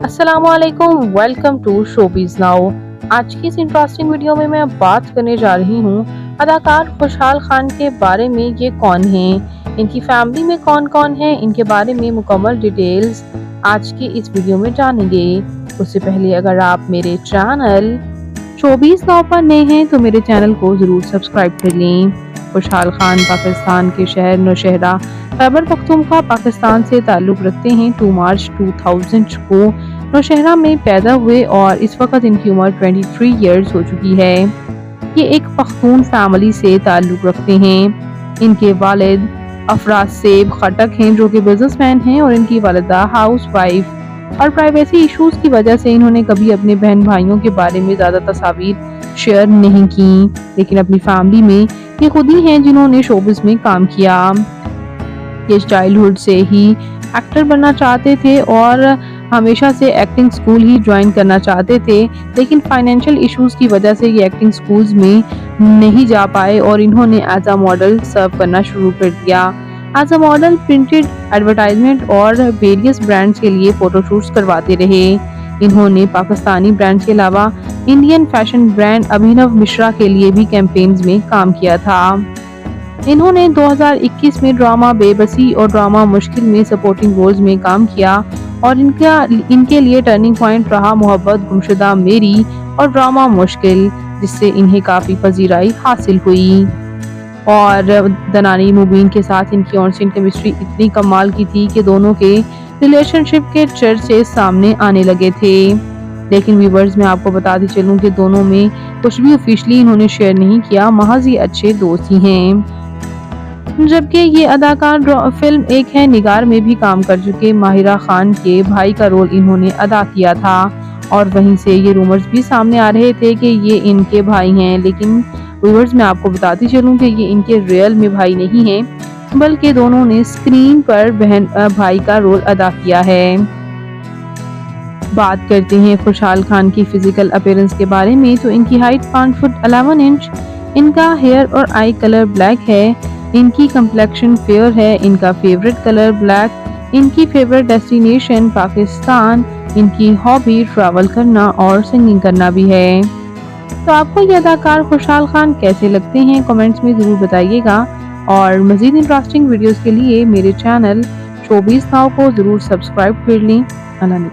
अस्सलामुअलैकुम, welcome to showbiz now. आज की इस इंटरेस्टिंग वीडियो में मैं बात करने जा रही हूँ अदाकार खुशहाल खान के बारे में। ये कौन हैं, इनकी फैमिली में कौन कौन है, इनके बारे में मुकम्मल डिटेल्स आज की इस वीडियो में जानेंगे। उससे पहले अगर आप मेरे चैनल शोबीज नाउ पर नए हैं तो मेरे चैनल को ज़रूर सब्सक्राइब कर लें। खुशहाल खान पाकिस्तान के शहर नौशहरा खैबर पख्तूनख्वा पाकिस्तान से ताल्लुक़ रखते हैं। 2 मार्च 2000 को नौशहरा में पैदा हुए और इस वक्त इनकी उम्र 23 इयर्स हो चुकी है। ये एक पख्तून फैमिली से ताल्लुक़ रखते हैं। इनके वालिद अफराज सेब खटक हैं जो कि बिजनेसमैन हैं और इनकी वालिदा हाउस वाइफ। और प्राइवेसी इश्यूज की वजह से इन्होंने कभी अपने बहन भाइयों के बारे में ज़्यादा तस्वीर शेयर नहीं की, लेकिन अपनी फैमिली में ये खुद ही हैं जिन्होंने शोबिस में काम किया। ये चाइल्डहुड से ही एक्टर बनना चाहते थे और हमेशा से एक्टिंग स्कूल ही ज्वाइन करना चाहते थे, लेकिन फाइनेंशियल इश्यूज की वजह से ये एक्टिंग स्कूल्स में नहीं जा पाए और इन्होंने एज अ मॉडल सर्व करना शुरू कर दिया। As a model printed advertisement और वेरियस ब्रांड्स के लिए फोटोशूट्स करवाते रहे। इन्होंने पाकिस्तानी ब्रांड्स के अलावा इंडियन फैशन ब्रांड अभिनव मिश्रा के लिए भी कैंपेन्स में काम किया था। इन्होंने 2021 में ड्रामा बेबसी और ड्रामा मुश्किल में सपोर्टिंग रोल्स में काम किया और इनके लिए टर्निंग पॉइंट रहा मोहब्बत गुमशुदा मेरी और ड्रामा मुश्किल, जिससे इन्हें काफ़ी पजीराई हासिल हुई। और दनानी मुबीन के साथ इनकी ऑन स्क्रीन केमिस्ट्री इतनी कमाल की थी कि दोनों के रिलेशनशिप के चर्चे सामने आने लगे थे। लेकिन व्यूवर्स मैं आपको बताती चलूं कि दोनों में कुछ भी ऑफिशियली इन्होंने शेयर नहीं किया, महज ही अच्छे दोस्त ही हैं। जबकि ये अदाकार फिल्म एक है निगार में भी काम कर चुके माहिरा खान के भाई का रोल इन्होंने अदा किया था और वहीं से ये रूमर्स भी सामने आ रहे थे कि ये इनके भाई हैं, लेकिन व्यूअर्स मैं आपको बताती चलूं कि ये इनके रियल में भाई नहीं हैं, बल्कि दोनों ने स्क्रीन पर बहन भाई का रोल अदा किया है। बात करते हैं खुशहाल खान की फिजिकल अपीयरेंस के बारे में तो इनकी हाइट 5 फुट 11 इंच, इनका हेयर और आई कलर ब्लैक है, इनकी कंप्लेक्शन फेयर है, इनका फेवरेट कलर ब्लैक, इनकी फेवरेट डेस्टिनेशन पाकिस्तान, इनकी हॉबी ट्रैवल करना और सिंगिंग करना भी है। तो आपको ये अदाकार खुशहाल खान कैसे लगते हैं, कमेंट्स में ज़रूर बताइएगा और मज़ीद इंटरेस्टिंग वीडियोस के लिए मेरे चैनल शोबीज नाउ को ज़रूर सब्सक्राइब कर लें। अल्लाह ने